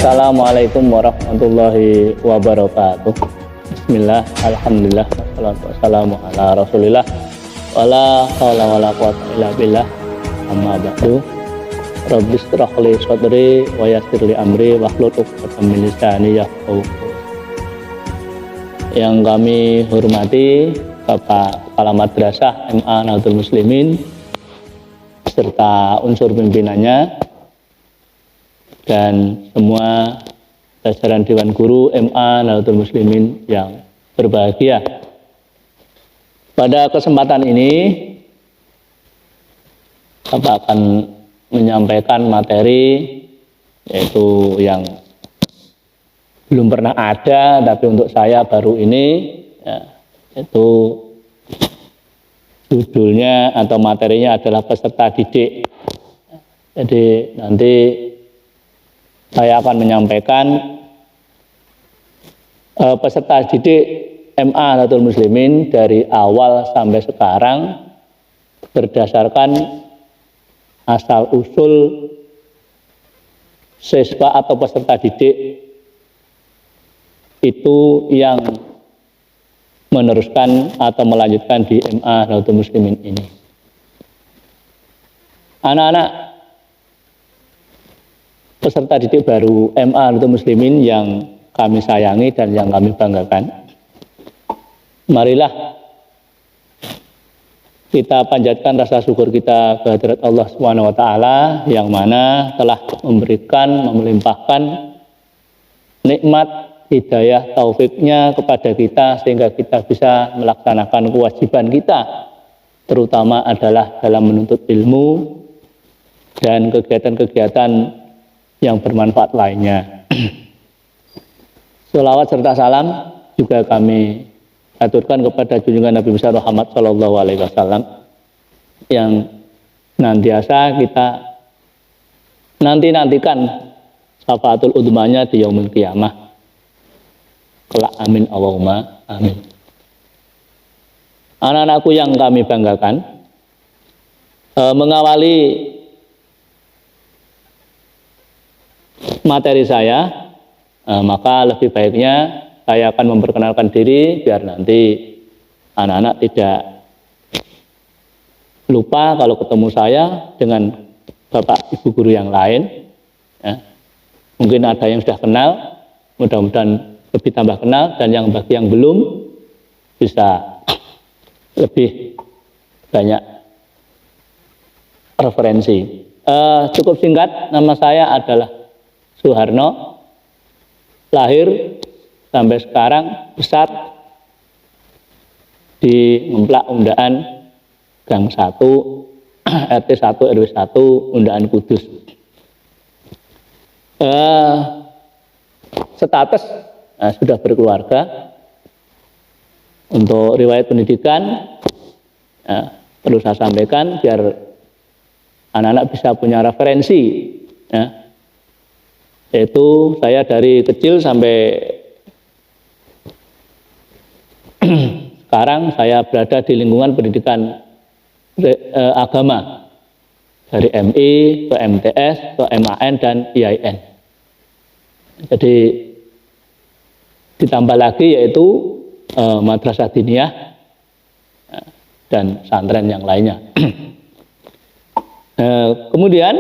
Assalamualaikum warahmatullahi wabarakatuh. Bismillah, alhamdulillah, wassalatu wassalamu ala rasulillah, wala hawla wala quwwata illa billah, amma ba'du. Rabbis shrah li sadri wa yassir li amri wahlul 'uqdatam min lisani yafqahu. Yang kami hormati Bapak Kepala Madrasah MA Nahdlatul Muslimin serta unsur pimpinannya dan semua jajaran Dewan Guru MA Nahdlatul Muslimin yang berbahagia. Pada kesempatan ini Bapak akan menyampaikan materi yaitu yang belum pernah ada tapi untuk saya baru ini ya, yaitu judulnya atau materinya adalah peserta didik. Jadi nanti saya akan menyampaikan peserta didik MA Nahdlatul Muslimin dari awal sampai sekarang berdasarkan asal usul siswa atau peserta didik itu yang meneruskan atau melanjutkan di MA Nahdlatul Muslimin ini. Anak-anak peserta didik baru MA Nahdlatul Muslimin yang kami sayangi dan yang kami banggakan, marilah kita panjatkan rasa syukur kita kehadirat Allah Subhanahu wa taala yang mana telah memberikan, melimpahkan nikmat hidayah taufiknya kepada kita sehingga kita bisa melaksanakan kewajiban kita, terutama adalah dalam menuntut ilmu dan kegiatan-kegiatan yang bermanfaat lainnya. Sholawat serta salam juga kami aturkan kepada junjungan Nabi besar Muhammad Shallallahu Alaihi Wasallam yang nantiasa kita nantikan syafaatul udmanya di yaumil qiyamah. Kelak amin Allahumma amin. Anak-anakku yang kami banggakan, mengawali materi saya, maka lebih baiknya saya akan memperkenalkan diri biar nanti anak-anak tidak lupa kalau ketemu saya dengan Bapak Ibu guru yang lain. Ya. Mungkin ada yang sudah kenal, mudah-mudahan lebih tambah kenal, dan yang bagi yang belum bisa lebih banyak referensi. Cukup singkat, nama saya adalah Suharno, lahir sampai sekarang besar di Ngemplak Undaan Gang 1 RT 1 RW 1 Undaan Kudus. Status sudah berkeluarga. Untuk riwayat pendidikan perlu saya sampaikan biar anak-anak bisa punya referensi, yaitu saya dari kecil sampai sekarang saya berada di lingkungan pendidikan agama dari MI ke MTS ke MAN dan IAIN. Jadi ditambah lagi yaitu madrasah diniyah dan santren yang lainnya. Kemudian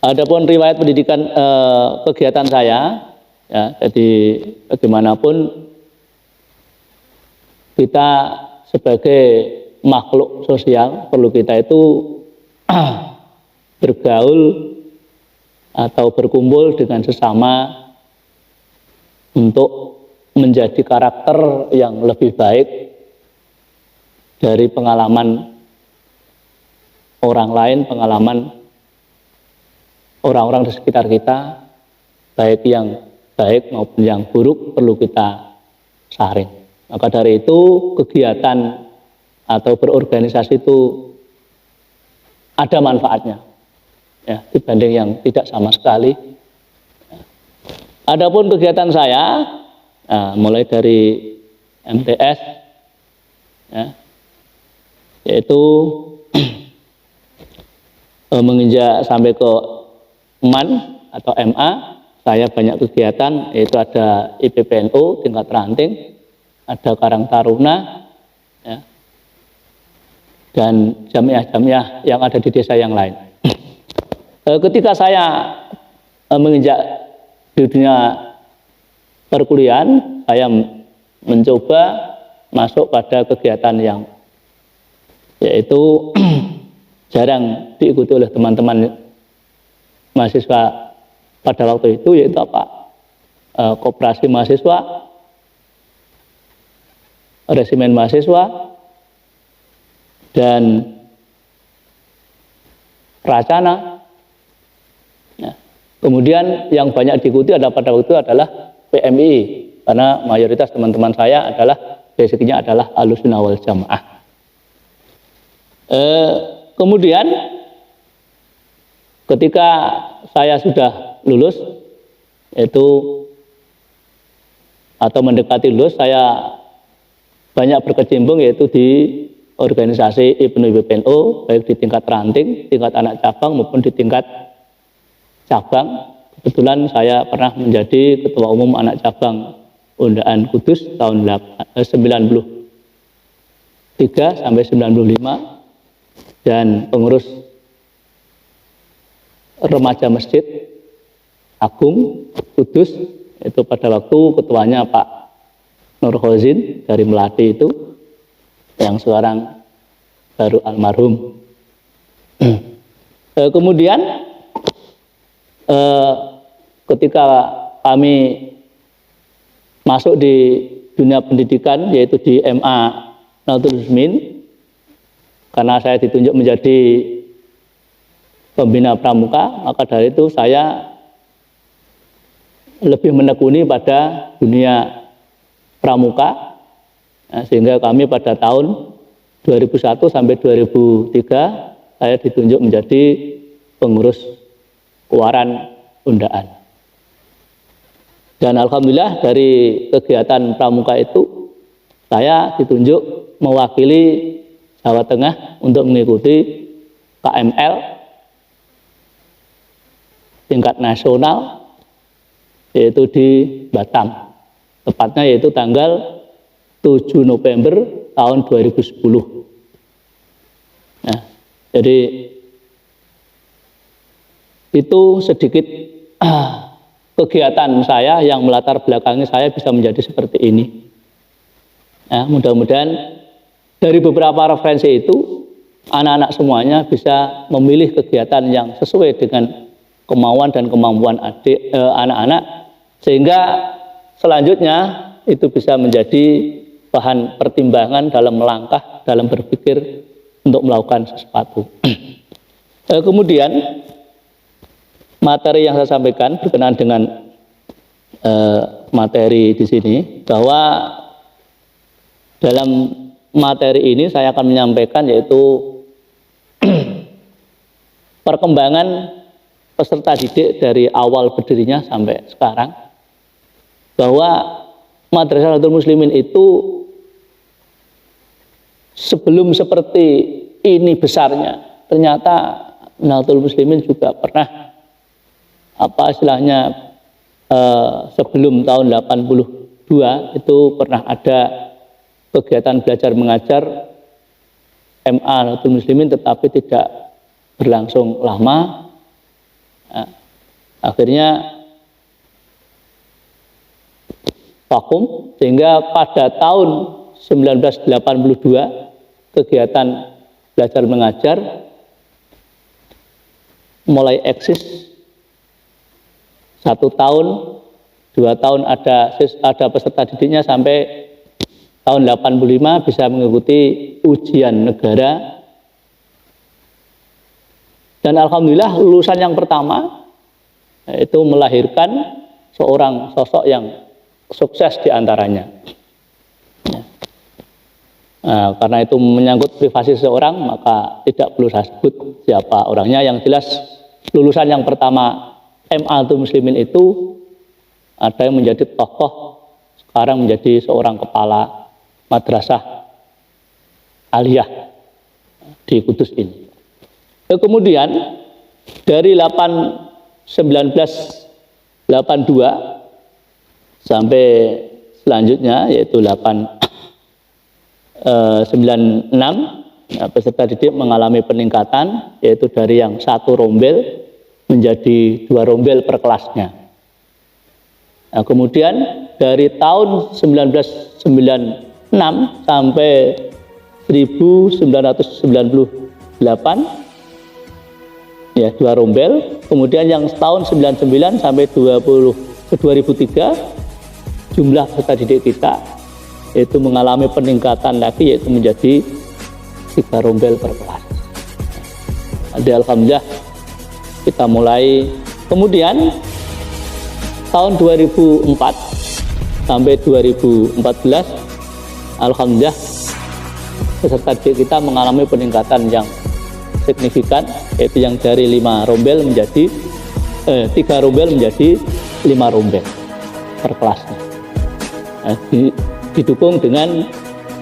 adapun riwayat pendidikan kegiatan saya, ya, jadi bagaimanapun kita sebagai makhluk sosial perlu kita itu bergaul atau berkumpul dengan sesama untuk menjadi karakter yang lebih baik dari pengalaman orang lain, pengalaman orang-orang di sekitar kita, baik yang baik maupun yang buruk perlu kita saring. Maka dari itu kegiatan atau berorganisasi itu ada manfaatnya, ya, dibanding yang tidak sama sekali. Adapun kegiatan saya, mulai dari MTS, ya, yaitu menginjak sampai ke MAN atau MA, saya banyak kegiatan, yaitu ada IPPNU tingkat ranting, ada Karang Taruna, ya, dan jamiah-jamiah yang ada di desa yang lain. Ketika saya menginjak di dunia perkuliahan, saya mencoba masuk pada kegiatan yang yaitu jarang diikuti oleh teman-teman mahasiswa pada waktu itu, yaitu apa? Koperasi mahasiswa, resimen mahasiswa, dan Pracana. Nah, kemudian yang banyak diikuti pada waktu itu adalah PMI, karena mayoritas teman-teman saya adalah basicnya adalah Ahlussunnah wal Jamaah. Kemudian ketika saya sudah lulus, itu atau mendekati lulus, saya banyak berkecimpung yaitu di organisasi IPPNU, baik di tingkat ranting, tingkat anak cabang maupun di tingkat cabang. Kebetulan saya pernah menjadi ketua umum anak cabang Undaan Kudus tahun 93 sampai 95, dan pengurus remaja Masjid Agung Kudus, itu pada waktu ketuanya Pak Nur Khozin dari Melati itu, yang sekarang baru almarhum. Kemudian ketika kami masuk di dunia pendidikan, yaitu di MA Nahdlatul Ulama, karena saya ditunjuk menjadi pembina pramuka, maka dari itu saya lebih menekuni pada dunia pramuka, sehingga kami pada tahun 2001 sampai 2003 saya ditunjuk menjadi pengurus Kewaran Undaan. Dan alhamdulillah dari kegiatan pramuka itu saya ditunjuk mewakili Jawa Tengah untuk mengikuti KML tingkat nasional, yaitu di Batam. Tepatnya yaitu tanggal 7 November tahun 2010. Nah, jadi itu sedikit kegiatan saya yang melatar belakangi saya bisa menjadi seperti ini. Nah, mudah-mudahan dari beberapa referensi itu anak-anak semuanya bisa memilih kegiatan yang sesuai dengan kemauan dan kemampuan anak-anak, sehingga selanjutnya itu bisa menjadi bahan pertimbangan dalam melangkah, dalam berpikir untuk melakukan sesuatu. Kemudian materi yang saya sampaikan berkenaan dengan materi di sini, bahwa dalam materi ini saya akan menyampaikan yaitu perkembangan peserta didik dari awal berdirinya sampai sekarang, bahwa Madrasah Nahdlatul Muslimin itu sebelum seperti ini besarnya, ternyata Nahdlatul Muslimin juga pernah sebelum tahun 82 itu pernah ada kegiatan belajar mengajar MA Nahdlatul Muslimin, tetapi tidak berlangsung lama. Nah, akhirnya vakum, sehingga pada tahun 1982 kegiatan belajar mengajar mulai eksis. 1 tahun, 2 tahun ada peserta didiknya, sampai tahun 85 bisa mengikuti ujian negara. Dan alhamdulillah lulusan yang pertama itu melahirkan seorang sosok yang sukses diantaranya. Nah, karena itu menyangkut privasi seseorang, maka tidak perlu saya sebut siapa orangnya. Yang jelas lulusan yang pertama MA Nahdlatul Muslimin itu ada yang menjadi tokoh, sekarang menjadi seorang kepala madrasah aliyah di Kudus ini. Kemudian dari 19 82 sampai selanjutnya yaitu 96 peserta didik mengalami peningkatan, yaitu dari yang 1 rombel menjadi 2 rombel per kelasnya. Nah, kemudian dari tahun 1996 sampai 1998 ya 2 rombel. Kemudian yang tahun 99 sampai 2003 jumlah peserta didik kita itu mengalami peningkatan lagi, yaitu menjadi 3 rombel per kelas. Jadi alhamdulillah kita mulai. Kemudian tahun 2004 sampai 2014 alhamdulillah peserta didik kita mengalami peningkatan yang signifikan, yaitu yang dari 5 rombel menjadi 3 rombel menjadi 5 rombel per kelasnya. Nah, didukung dengan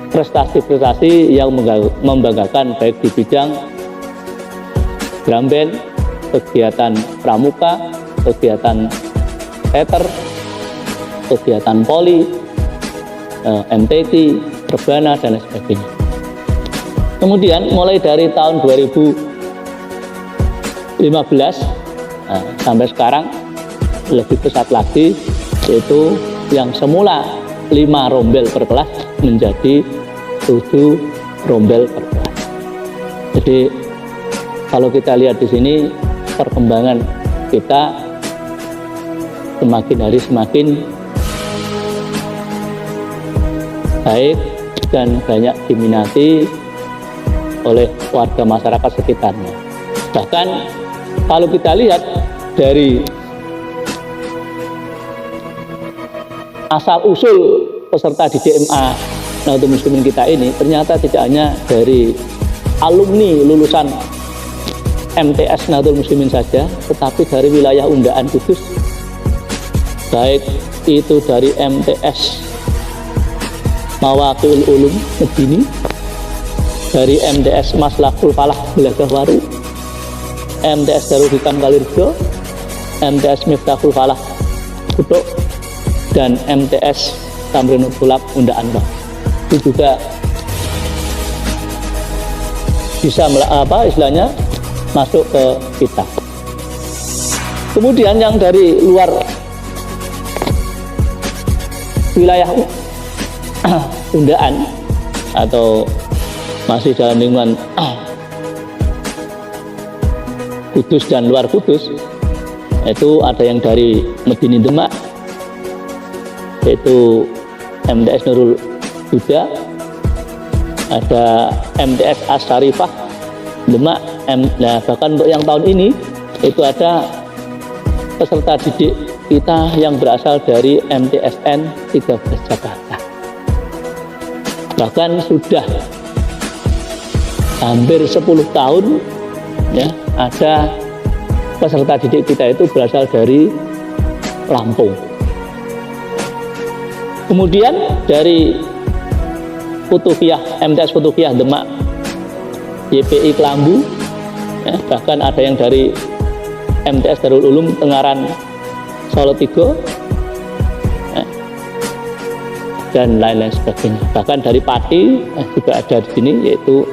prestasi-prestasi yang membanggakan, baik di bidang drum band, kegiatan pramuka, kegiatan teater, kegiatan poli, MTQ, rebana dan lain sebagainya. Kemudian mulai dari tahun 2015 sampai sekarang lebih pesat lagi, yaitu yang semula 5 rombel per kelas menjadi 7 rombel per kelas. Jadi kalau kita lihat di sini perkembangan kita semakin hari semakin baik dan banyak diminati oleh warga masyarakat sekitarnya. Bahkan kalau kita lihat dari asal usul peserta didik MA Nahdlatul Muslimin kita ini, ternyata tidak hanya dari alumni lulusan MTS Nahdlatul Muslimin saja, tetapi dari wilayah Undaan Kudus, baik itu dari MTS Mawaqil Ulum Medini, dari MTS Maslahul Falah Gelagahwaru, MTS Darul Hikam Kalirjo, MTS Miftahul Falah Kutuk, dan MTS Tamrinul Tulab Undaan Bang. Itu juga bisa istilahnya masuk ke kita. Kemudian yang dari luar wilayah Undaan atau masih dalam lingkungan Kudus dan luar Kudus, itu ada yang dari Medini Demak, yaitu MTS Nurul Huda, ada MTS As-Sarifah Demak. Nah, bahkan untuk yang tahun ini itu ada peserta didik kita yang berasal dari MTSN 13 Jakarta. Bahkan sudah hampir 10 tahun ya ada peserta didik kita itu berasal dari Lampung. Kemudian dari MTS Futuhiyah Demak, YPI Kelambu, ya, bahkan ada yang dari MTS Darul Ulum Tengaran Solo Tigo, ya, dan lain-lain sebagainya. Bahkan dari Pati juga ada di sini, yaitu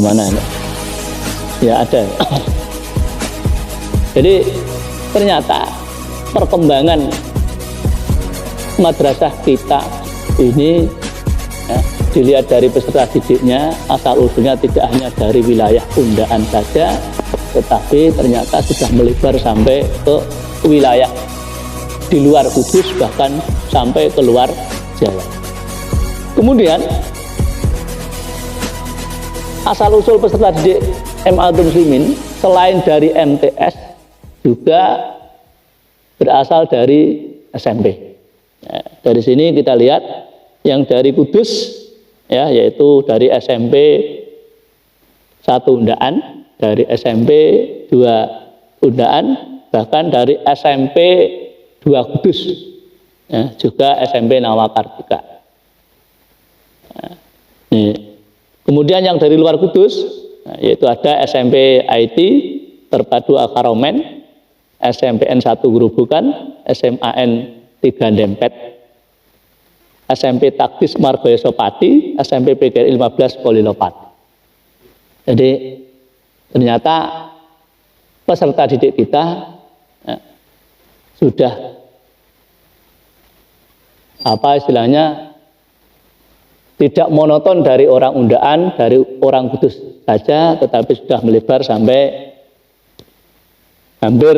mana ini? Ya ada. Jadi ternyata perkembangan madrasah kita ini ya, dilihat dari peserta didiknya, asal usulnya tidak hanya dari wilayah Undaan saja, tetapi ternyata sudah melebar sampai ke wilayah di luar Kudus, bahkan sampai ke luar Jawa. Kemudian asal usul peserta didik MA Nahdlatul Muslimin selain dari MTS juga berasal dari SMP. Ya, dari sini kita lihat yang dari Kudus, ya, yaitu dari SMP 1 Undaan, dari SMP 2 Undaan, bahkan dari SMP 2 Kudus, ya, juga SMP Nawakartika. Ya, kemudian yang dari luar Kudus, yaitu ada SMP IT Terpadu Al-Karomen, SMPN 1 Gerobokan, SMAN 3 Dempet, SMP Taktis Margoyo Sopati, SMP PGRI 15 Polilopati. Jadi ternyata peserta didik kita sudah istilahnya tidak monoton dari orang undaan, dari orang Kudus saja, tetapi sudah melebar sampai hampir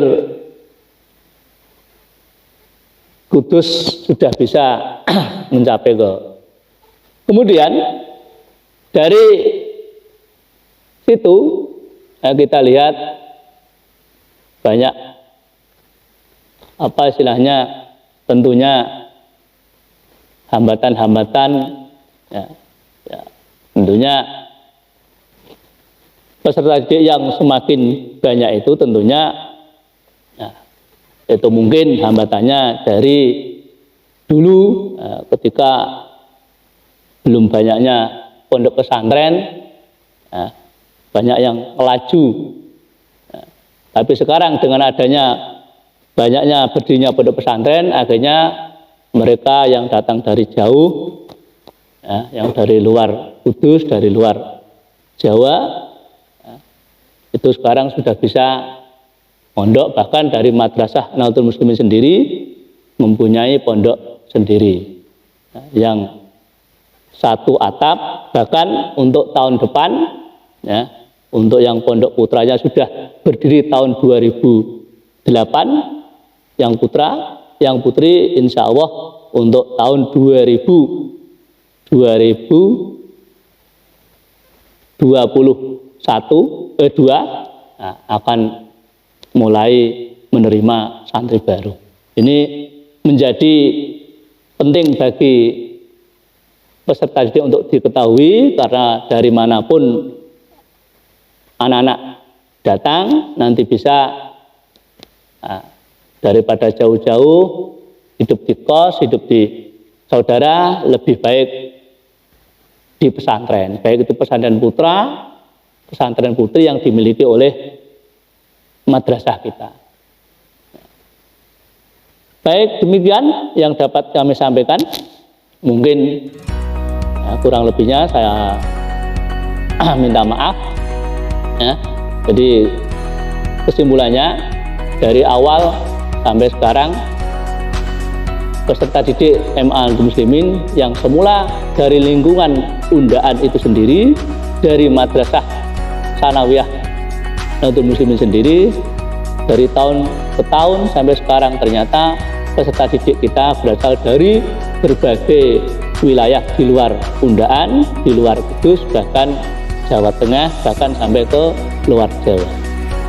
Kudus sudah bisa mencapai ke. Kemudian dari situ kita lihat banyak istilahnya tentunya hambatan-hambatan tentunya peserta didik yang semakin banyak itu tentunya itu mungkin hambatannya dari dulu ketika belum banyaknya pondok pesantren, banyak yang melaju. Tapi sekarang dengan adanya banyaknya berdirinya pondok pesantren, akhirnya mereka yang datang dari jauh, yang dari luar Kudus, dari luar Jawa, itu sekarang sudah bisa pondok, bahkan dari Madrasah Nahdlatul Muslimin sendiri mempunyai pondok sendiri yang satu atap, bahkan untuk tahun depan untuk yang pondok putranya sudah berdiri tahun 2008 yang putra, yang putri insya Allah untuk tahun 2021 akan mulai menerima santri baru. Ini menjadi penting bagi peserta didik untuk diketahui, karena dari manapun anak-anak datang nanti bisa daripada jauh-jauh hidup di kos, hidup di saudara, lebih baik di pesantren, baik itu pesantren putra, pesantren putri yang dimiliki oleh madrasah kita. Baik, demikian yang dapat kami sampaikan. Mungkin kurang lebihnya saya minta maaf. Jadi kesimpulannya dari awal sampai sekarang peserta didik MA Muslimin yang semula dari lingkungan undaan itu sendiri, dari madrasah sanawiyah Nahdlatul Muslimin sendiri, dari tahun ke tahun sampai sekarang ternyata peserta didik kita berasal dari berbagai wilayah di luar undaan, di luar Kudus, bahkan Jawa Tengah, bahkan sampai ke luar Jawa.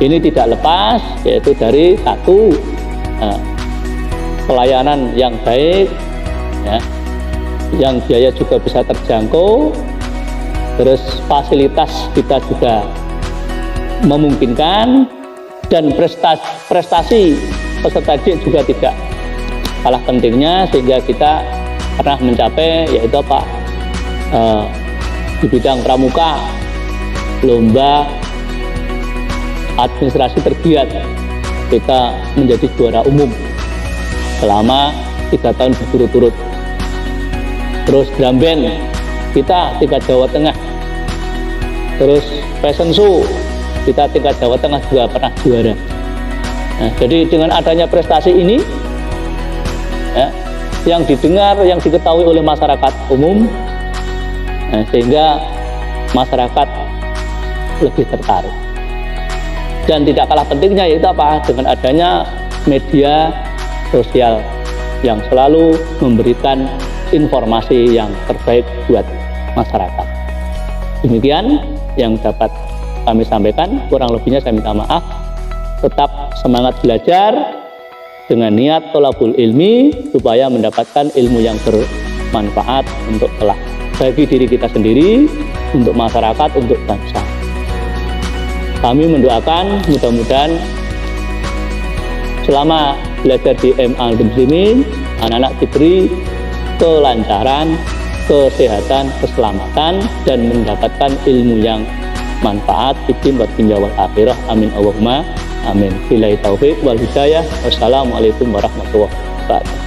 Ini tidak lepas yaitu dari satu pelayanan yang baik, yang biaya juga bisa terjangkau, terus fasilitas kita juga memungkinkan, dan prestasi peserta didik juga tidak kalah pentingnya, sehingga kita pernah mencapai yaitu di bidang pramuka, lomba administrasi tergiat, kita menjadi juara umum selama 3 tahun berturut-turut. Terus drum band kita tingkat Jawa Tengah, terus fashion show kita tingkat Jawa Tengah juga pernah juara. Nah, jadi dengan adanya prestasi ini yang didengar, yang diketahui oleh masyarakat umum, sehingga masyarakat lebih tertarik. Dan tidak kalah pentingnya yaitu dengan adanya media sosial yang selalu memberikan informasi yang terbaik buat masyarakat. Demikian yang dapat kami sampaikan, kurang lebihnya saya minta maaf. Tetap semangat belajar dengan niat thalabul ilmi supaya mendapatkan ilmu yang bermanfaat untuk bagi diri kita sendiri, untuk masyarakat, untuk bangsa. Kami mendoakan mudah-mudahan selama belajar di MA Muslimin, anak-anak diberi kelancaran, kesehatan, keselamatan, dan mendapatkan ilmu yang manfaat fiddin wa dunya wal akhirah. Amin Allahumma amin. Billahi taufik wal hidayah. Wassalamualaikum warahmatullahi wabarakatuh.